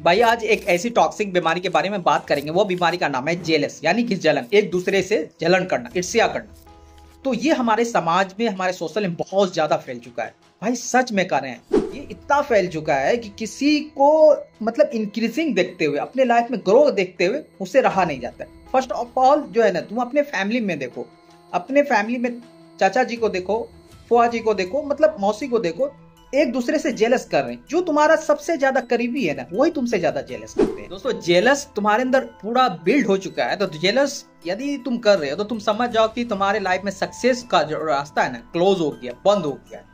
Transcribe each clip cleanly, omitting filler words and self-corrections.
भाई आज एक ऐसी टॉक्सिक बीमारी के बारे में बात करेंगे। वो बीमारी का नाम है जेलस, यानी कि जलन, एक दूसरे से जलन करना, ईर्ष्या करना। तो ये हमारे समाज में, हमारे सोशल में बहुत ज्यादा फैल चुका है भाई। सच में कह रहे हैं, ये इतना फैल चुका है कि किसी को मतलब इंक्रीजिंग देखते हुए, अपने लाइफ में ग्रोथ देखते हुए उससे रहा नहीं जाता। फर्स्ट ऑफ ऑल जो है ना, तुम अपने फैमिली में देखो, अपने फैमिली में चाचा जी को देखो, फुआ जी को देखो, मतलब मौसी को देखो, एक दूसरे से जेलस कर रहे हैं। जो तुम्हारा सबसे ज्यादा करीबी है ना, वही तुमसे ज्यादा जेलस करते हैं। दोस्तों, जेलस तुम्हारे अंदर पूरा बिल्ड हो चुका है। तो जेलस यदि तुम कर रहे हो तो तुम समझ जाओ कि तुम्हारे लाइफ में सक्सेस का जो रास्ता है ना, क्लोज हो गया, बंद हो गया है।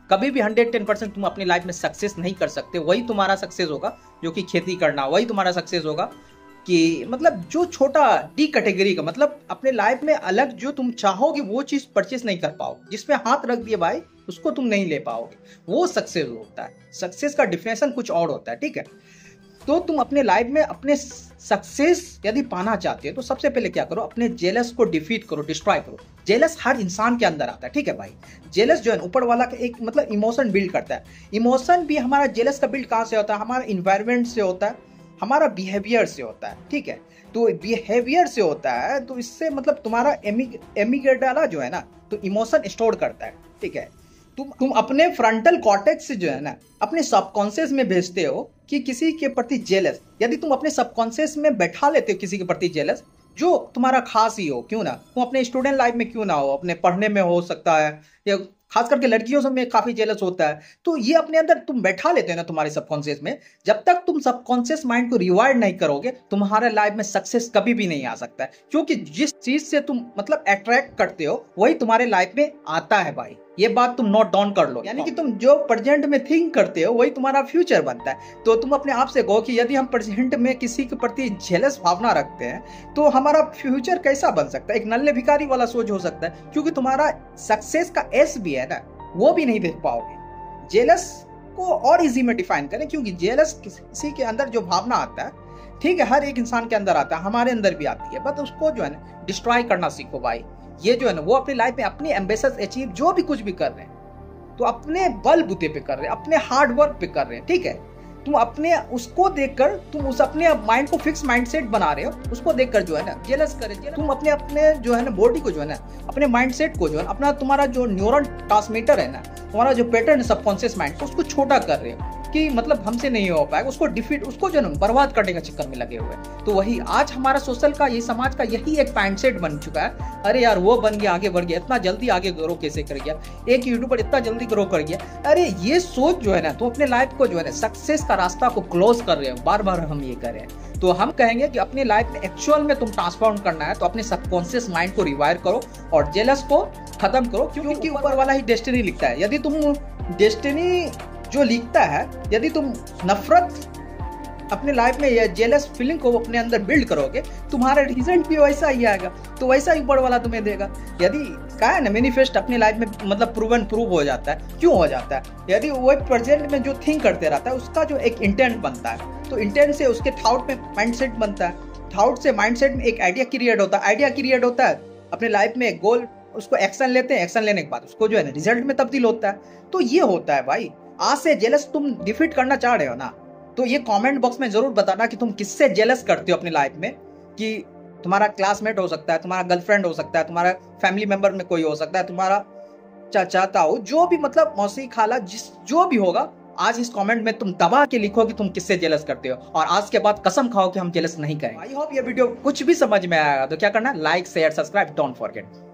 कभी भी 110% तुम अपनी लाइफ में सक्सेस नहीं कर सकते। वही तुम्हारा सक्सेस होगा जो कि खेती करना, वही तुम्हारा सक्सेस होगा कि मतलब जो छोटा डी कैटेगरी का, मतलब अपने लाइफ में अलग जो तुम चाहोगे वो चीज परचेस नहीं कर पाओगे। जिसमें हाथ रख दिए भाई, उसको तुम नहीं ले पाओगे। वो सक्सेस होता है। सक्सेस का डिफिनेशन कुछ और होता है, ठीक है। तो तुम अपने लाइफ में अपने सक्सेस यदि पाना चाहते हो तो सबसे पहले क्या करो, अपने जेलस को डिफीट करो, डिस्ट्रॉय करो। जेलस हर इंसान के अंदर आता है, ठीक है भाई। जेलस जो है ऊपर वाला का एक मतलब इमोशन बिल्ड करता है। इमोशन भी हमारा जेलस का बिल्ड कहाँ से होता है? हमारा इन्वायरमेंट से होता है, हमारा बिहेवियर से होता है, ठीक है। तो बिहेवियर से होता है, तो इससे मतलब तुम्हारा एमिगडाला जो है ना, तो इमोशन स्टोर करता है, ठीक है। तुम अपने फ्रंटल कॉर्टेक्स से जो है ना, अपने सबकॉन्शियस में भेजते हो कि किसी के प्रति जेलस। यदि तुम अपने सबकॉन्शियस में बैठा लेते हो किसी के प्रति जेलस, जो तुम्हारा खास ही हो, क्यों ना, तुम अपने स्टूडेंट लाइफ में क्यों ना हो, अपने पढ़ने में हो सकता है, या खास करके लड़कियों से में काफी जेलस होता है। तो ये अपने अंदर तुम बैठा लेते हो ना तुम्हारे सबकॉन्शियस में। जब तक तुम सबकॉन्शियस माइंड को रिवायर्ड नहीं करोगे, तुम्हारे लाइफ में सक्सेस कभी भी नहीं आ सकता है। क्योंकि जिस चीज से तुम मतलब अट्रैक्ट करते हो, वही तुम्हारे लाइफ में आता है भाई। ये बात तुम नोट डाउन कर लो। यानी कि तुम जो प्रेजेंट में थिंक करते हो, वही तुम्हारा फ्यूचर बनता है। तो तुम अपने आप से कहो कि यदि हम प्रेजेंट में किसी के प्रति जेलस भावना रखते हैं, तो हमारा फ्यूचर कैसा बन सकता है? एक नल्ले भिखारी वाला सोच हो सकता है। क्योंकि तुम्हारा सक्सेस का एस भी है ना, वो भी नहीं देख पाओगे। जेलस को और इजी में डिफाइन करें, क्योंकि जेलस किसी के अंदर जो भावना आता है, ठीक है, हर एक इंसान के अंदर आता है, हमारे अंदर भी आती है। बट उसको जो है ना डिस्ट्रॉय करना सीखो भाई। ये जो है ना, वो अपनी लाइफ में अपनी एम्बिशंस अचीव जो भी कुछ भी कर रहे हैं, तो अपने बलबूते पे कर रहे हैं, अपने हार्ड वर्क पे कर रहे हैं, ठीक है। तुम अपने उसको देखकर, तुम उस अपने माइंड को फिक्स माइंडसेट बना रहे हो, उसको देखकर जो है ना जेलस करे। तुम अपने अपने जो है ना बॉडी को जो है ना, अपने माइंडसेट को जो है अपना, तुम्हारा जो न्यूरल ट्रांसमीटर है ना, तुम्हारा जो पैटर्न है सबकॉन्शियस माइंड, उसको छोटा कर रहे हो कि मतलब हमसे नहीं हो पाएगा। उसको डिफीट, उसको जो है ना बर्बाद करने का चक्कर में लगे हुए। तो वही आज हमारा सोशल का, ये समाज का यही एक माइंडसेट बन चुका है। अरे यार, वो बन गया, आगे बढ़ गया, इतना जल्दी आगे ग्रो कैसे कर गया, एक यूट्यूबर इतना जल्दी ग्रो कर गया। अरे ये सोच जो है ना, तो अपने लाइफ को जो है ना सक्सेस का रास्ता को क्लोज कर रहे हो। बार बार हम ये कर रहे हैं। तो हम कहेंगे कि अपने लाइफ में एक्चुअल में तुम ट्रांसफॉर्म करना है, तो अपने सबकॉन्शियस माइंड को रिवायर करो और जेलस को खत्म करो। क्योंकि ऊपर वाला ही डेस्टिनी लिखता है। यदि तुम डेस्टिनी जो लिखता है, यदि तुम नफरत अपने लाइफ में या जेलस फीलिंग को अपने अंदर बिल्ड करोगे, तुम्हारा रिजल्ट भी वैसा ही आएगा। तो वैसा ही ऊपर वाला तुम्हें देगा। यदि कहा है ना, मैनिफेस्ट अपने लाइफ में मतलब प्रूव हो जाता है। क्यों हो जाता है? यदि वो प्रेजेंट में जो थिंक करते रहता है, उसका जो एक इंटेंट बनता है, तो इंटेंट से उसके थॉट में माइंडसेट बनता है, थॉट से माइंडसेट में एक आइडिया क्रिएट होता है, आइडिया क्रिएट होता है, अपने लाइफ में एक गोल, उसको एक्शन लेते हैं, एक्शन लेने के बाद उसको जो है ना रिजल्ट में तब्दील होता है। तो ये होता है भाई। आज से जेलस तुम डिफीट करना चाह रहे हो ना, तो ये कमेंट बॉक्स में जरूर बताना कि तुम किससे जेलस करते हो अपनी लाइफ में। कि तुम्हारा क्लासमेट हो सकता है, तुम्हारा गर्लफ्रेंड हो सकता है, तुम्हारा फैमिली मेंबर में कोई हो सकता है, तुम्हारा चाचा ताऊ, जो भी मतलब मौसी खाला, जो भी होगा। आज इस कमेंट में तुम दबा के लिखो कि तुम किससे जेलस करते हो, और आज के बाद कसम खाओ कि हम जेलस नहीं करेंगे। आई होप ये वीडियो कुछ भी समझ में आएगा। तो क्या करना है, like share subscribe don't forget.